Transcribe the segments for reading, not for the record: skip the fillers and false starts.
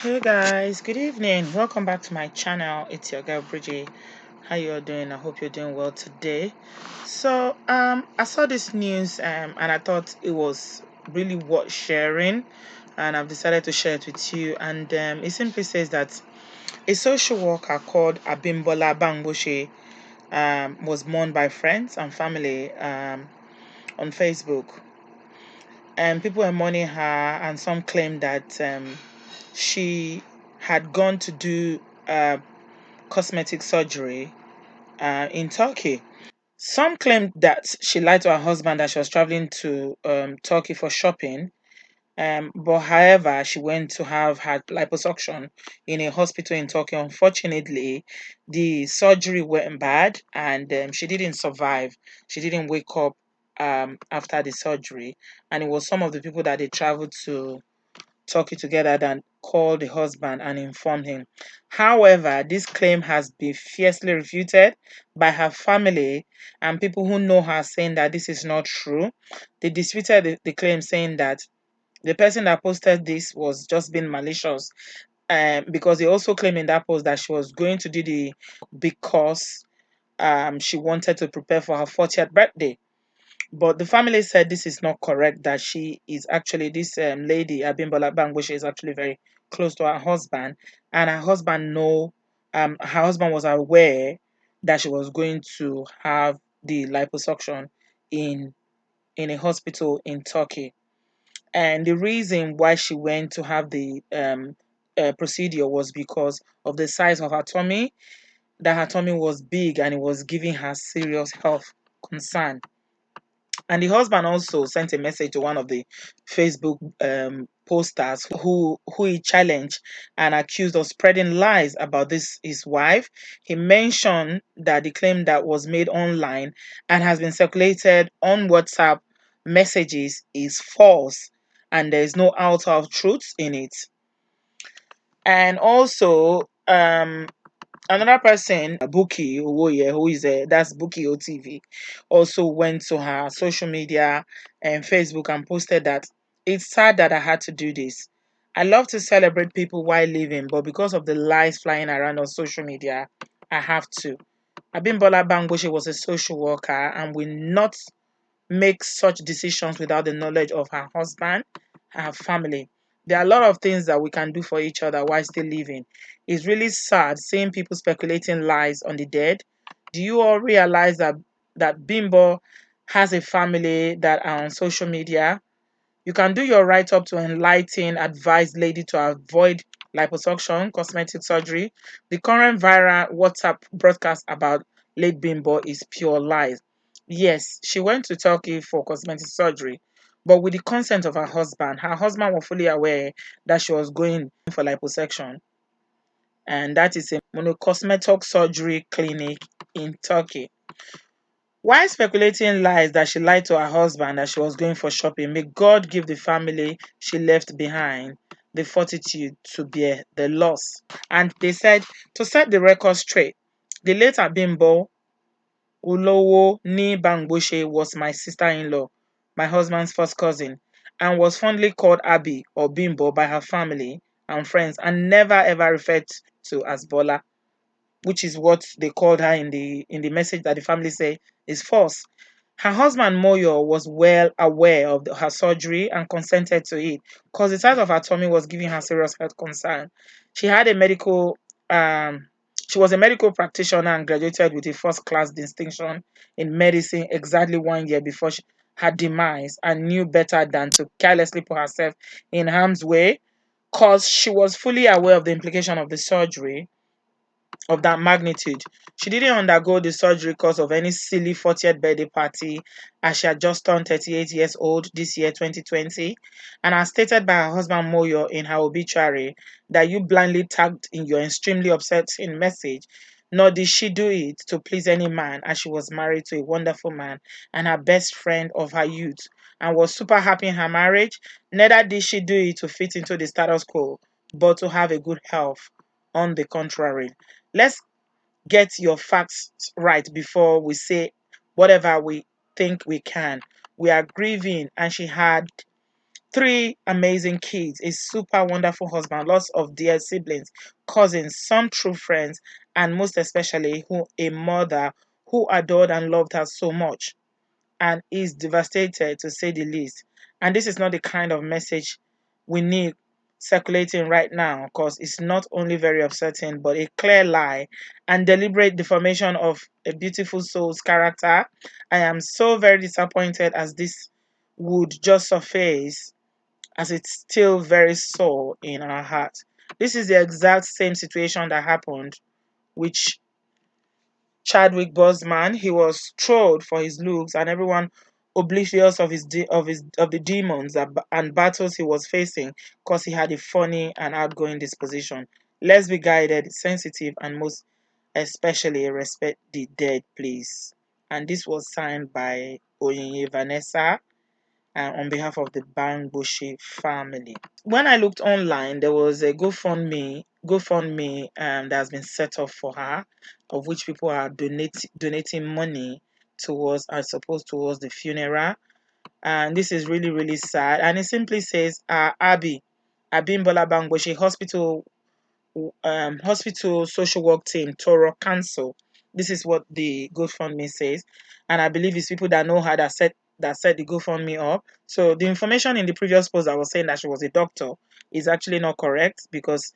Hey guys, good evening. Welcome back to my channel. It's your girl Bridget. How you all doing? I hope you're doing well today. I saw this news and I thought it was really worth sharing, and I've decided to share it with you. And it simply says that a social worker called Abimbola Bamgbose was mourned by friends and family on Facebook, and people were mourning her, and some claimed that she had gone to do cosmetic surgery in Turkey. Some claimed that she lied to her husband that she was traveling to Turkey for shopping. But however, she went to have her liposuction in a hospital in Turkey. Unfortunately, the surgery went bad and she didn't survive. She didn't wake up after the surgery. And it was some of the people that they traveled to Turkey together that called the husband and informed him. However, this claim has been fiercely refuted by her family and people who know her, saying that this is not true. They disputed the claim, saying that the person that posted this was just being malicious, because they also claim in that post that she was going to do the because she wanted to prepare for her 40th birthday. But the family said this is not correct, that she is actually, this lady, Abimbola Bamgbose, is actually very close to her husband. And her husband was aware that she was going to have the liposuction in, in a hospital in Turkey. And the reason why she went to have the procedure was because of the size of her tummy, that her tummy was big and it was giving her serious health concern. And the husband also sent a message to one of the Facebook posters who he challenged and accused of spreading lies about this his wife. He mentioned that the claim that was made online and has been circulated on WhatsApp messages is false and there is no ounce of truth in it. And also, another person, Buki Owoye, who is that's Buki OTV, also went to her social media and Facebook and posted that it's sad that I had to do this. I love to celebrate people while living, but because of the lies flying around on social media, I have to. Abimbola Bamgbose was a social worker and will not make such decisions without the knowledge of her husband, her family. There are a lot of things that we can do for each other while still living. It's really sad seeing people speculating lies on the dead. Do you all realize that Bimbo has a family that are on social media? You can do your write up to enlighten, advise lady to avoid liposuction, cosmetic surgery. The current viral WhatsApp broadcast about late Bimbo is pure lies. Yes, she went to Turkey for cosmetic surgery, but with the consent of her husband. Her husband was fully aware that she was going for liposuction, and that is a cosmetic surgery clinic in Turkey. Why speculating lies that she lied to her husband that she was going for shopping? May God give the family she left behind the fortitude to bear the loss. And they said, to set the record straight, the late Abimbo Ulowo Ni Bangboshe was my sister-in-law, my husband's first cousin, and was fondly called Abi or Bimbo by her family and friends, and never ever referred to as Bola, which is what they called her in the message that the family say is false. Her husband Moyo was well aware of her surgery and consented to it because the size of her tummy was giving her serious health concern. She had a medical um she was a medical practitioner and graduated with a first class distinction in medicine exactly 1 year before her demise, and knew better than to carelessly put herself in harm's way because she was fully aware of the implication of the surgery of that magnitude. She didn't undergo the surgery because of any silly 40th birthday party, as she had just turned 38 years old this year, 2020. And as stated by her husband Moyo in her obituary, that you blindly tagged in your extremely upsetting message, nor did she do it to please any man, as she was married to a wonderful man and her best friend of her youth and was super happy in her marriage. Neither did she do it to fit into the status quo, but to have a good health. On the contrary, let's get your facts right before we say whatever we think we can. We are grieving, and she had Three amazing kids, a super wonderful husband, lots of dear siblings, cousins, some true friends, and most especially a mother who adored and loved her so much and is devastated to say the least. And this is not the kind of message we need circulating right now because it's not only very upsetting but a clear lie and deliberate deformation of a beautiful soul's character. I am so very disappointed as this would just surface as it's still very sore in our heart. This is the exact same situation that happened which Chadwick Boseman. He was trolled for his looks, and everyone oblivious of of the demons and battles he was facing because he had a funny and outgoing disposition. Let's be guided, sensitive, and most especially respect the dead, please. And this was signed by Oyinye Vanessa on behalf of the Bangboshi family. When I looked online, there was a GoFundMe that has been set up for her, of which people are donating money towards, I suppose, towards the funeral. And this is really, really sad. And it simply says, Abimbola Bamgbose hospital social work team, Toro Council. This is what the GoFundMe says, and I believe it's people that know her that set the GoFundMe up. So the information in the previous post that was saying that she was a doctor is actually not correct because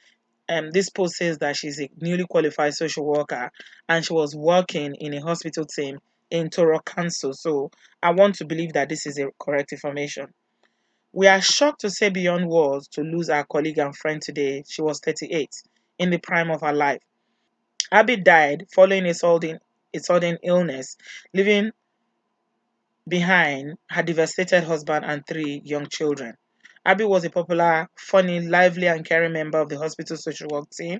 this post says that she's a newly qualified social worker and she was working in a hospital team in Toro Council. So I want to believe that this is a correct information. We are shocked to say beyond words to lose our colleague and friend today. She was 38, in the prime of her life. Abby died following a sudden illness, leaving behind her devastated husband and three young children. Abby was a popular, funny, lively, and caring member of the hospital social work team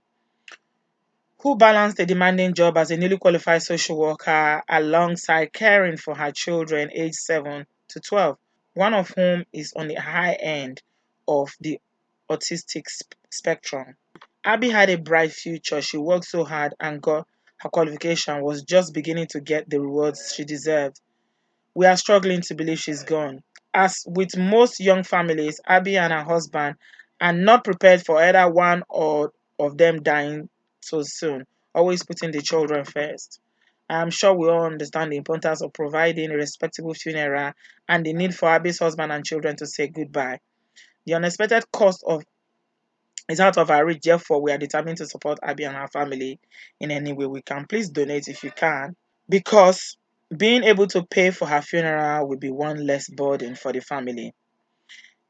who balanced a demanding job as a newly qualified social worker alongside caring for her children aged 7 to 12, one of whom is on the high end of the autistic spectrum. Abby had a bright future. She worked so hard and got her qualification, was just beginning to get the rewards she deserved. We are struggling to believe she's gone. As with most young families, Abby and her husband are not prepared for either one or of them dying so soon, always putting the children first. I'm sure we all understand the importance of providing a respectable funeral and the need for Abby's husband and children to say goodbye. The unexpected cost of is out of our reach, therefore, we are determined to support Abby and her family in any way we can. Please donate if you can, because being able to pay for her funeral will be one less burden for the family.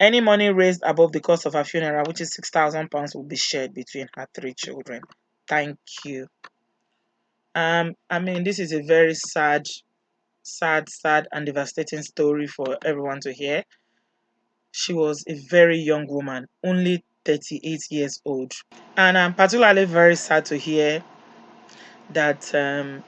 Any money raised above the cost of her funeral, which is £6,000, will be shared between her three children. Thank you. I mean, this is a very sad, and devastating story for everyone to hear. She was a very young woman, only 38 years old. And I'm particularly very sad to hear that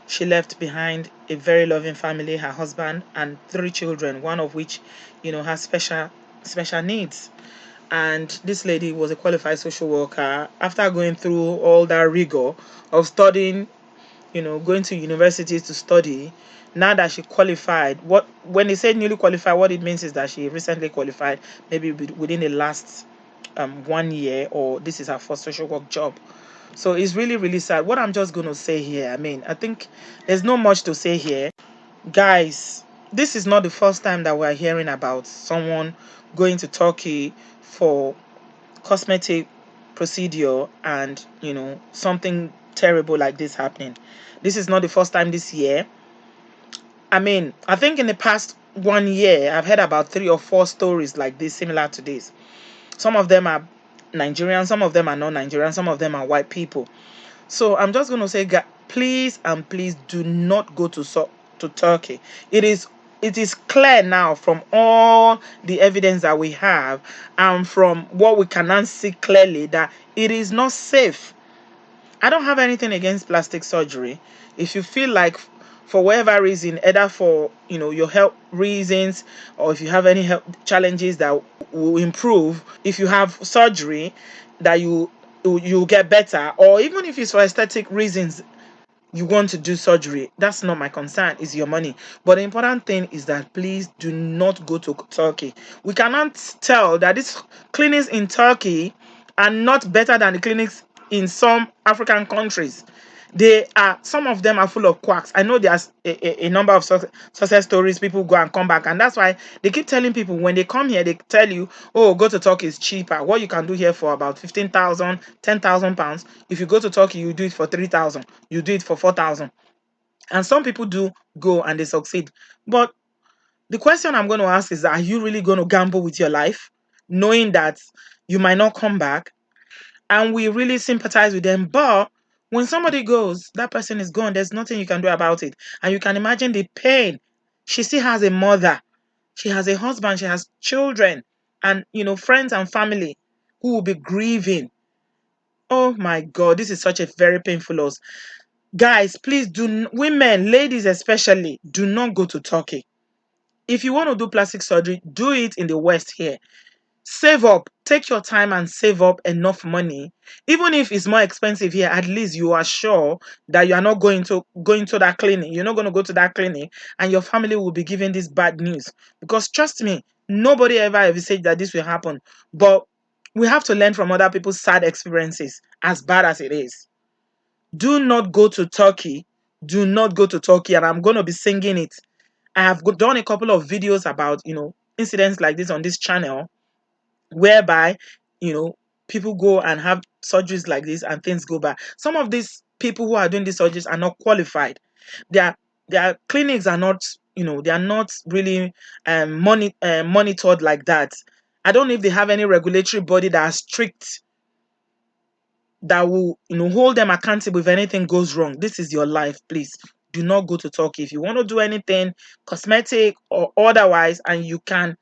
she left behind a very loving family, her husband and three children, one of which, has special needs. And this lady was a qualified social worker. After going through all that rigor of studying, going to universities to study, now that she qualified, when they say newly qualified, what it means is that she recently qualified, maybe within the last 1 year, or this is her first social work job. So it's really, really sad. What I'm just going to say here, I mean, I think there's not much to say here. Guys, this is not the first time that we're hearing about someone going to Turkey for cosmetic procedure and, something terrible like this happening. This is not the first time this year. I mean, I think in the past 1 year, I've heard about 3 or 4 stories like this, similar to this. Some of them are Nigerian, some of them are not Nigerian, some of them are white people. So I'm just going to say, please and please do not go to Turkey. It is clear now from all the evidence that we have and from what we can now see clearly that it is not safe. I don't have anything against plastic surgery. If you feel like for whatever reason, either for your health reasons or if you have any health challenges that will improve, if you have surgery that you get better, or even if it's for aesthetic reasons, you want to do surgery. That's not my concern. It's your money. But the important thing is that please do not go to Turkey. We cannot tell that these clinics in Turkey are not better than the clinics in some African countries. Some of them are full of quacks. I know there's a number of success stories. People go and come back, and that's why they keep telling people when they come here, they tell you, oh, go to Turkey is cheaper. What you can do here for about 15,000, 10,000 pounds. If you go to Turkey, you do it for 3,000. You do it for 4,000. And some people do go and they succeed. But the question I'm going to ask is, are you really going to gamble with your life, knowing that you might not come back? And we really sympathize with them. But when somebody goes, that person is gone. There's nothing you can do about it. And you can imagine the pain. She still has a mother. She has a husband. She has children and, friends and family who will be grieving. Oh my God, this is such a very painful loss. Guys, please women, ladies especially, do not go to Turkey. If you want to do plastic surgery, do it in the West here. Save up, take your time and save up enough money. Even if it's more expensive here, at least you are sure that you are not going to that clinic. You're not going to go to that clinic and your family will be given this bad news. Because trust me, nobody ever said that this will happen. But we have to learn from other people's sad experiences, as bad as it is. Do not go to Turkey. Do not go to Turkey. And I'm going to be singing it. I have done a couple of videos about, incidents like this on this channel, whereby, people go and have surgeries like this and things go bad. Some of these people who are doing these surgeries are not qualified. Their clinics are not, they are not really monitored like that. I don't know if they have any regulatory body that are strict, that will, hold them accountable if anything goes wrong. This is your life. Please do not go to Turkey. If you want to do anything cosmetic or otherwise, and you can,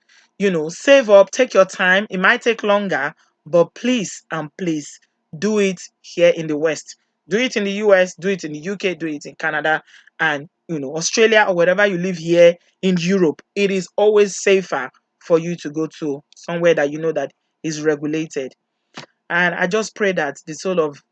save up, take your time. It might take longer, but please and please do it here in the West. Do it in the US, do it in the UK, do it in Canada, and Australia, or wherever you live here in Europe. It is always safer for you to go to somewhere that that is regulated. And I just pray that the soul of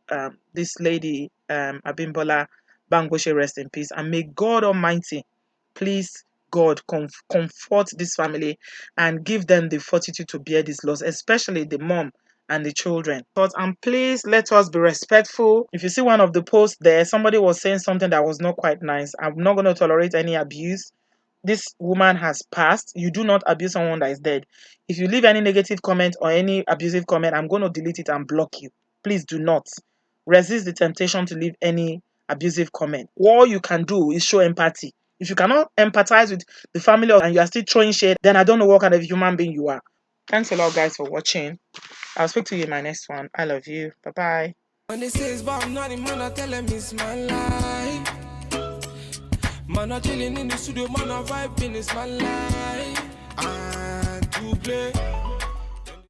this lady, Abimbola Bamgbose, rest in peace. And may God Almighty, please, God, comfort this family and give them the fortitude to bear this loss, especially the mom and the children. And please let us be respectful. If you see one of the posts there, somebody was saying something that was not quite nice. I'm not going to tolerate any abuse. This woman has passed. You do not abuse someone that is dead. If you leave any negative comment or any abusive comment, I'm going to delete it and block you. Please do not. Resist the temptation to leave any abusive comment. All you can do is show empathy. If you cannot empathize with the family and you are still throwing shade, then I don't know what kind of human being you are. Thanks a lot, guys, for watching. I'll speak to you in my next one. I love you. Bye-bye. When they say it's about money, man, I tell them it's my life. Man, I chilling in the studio, man, I vibing, it's my life. And to play.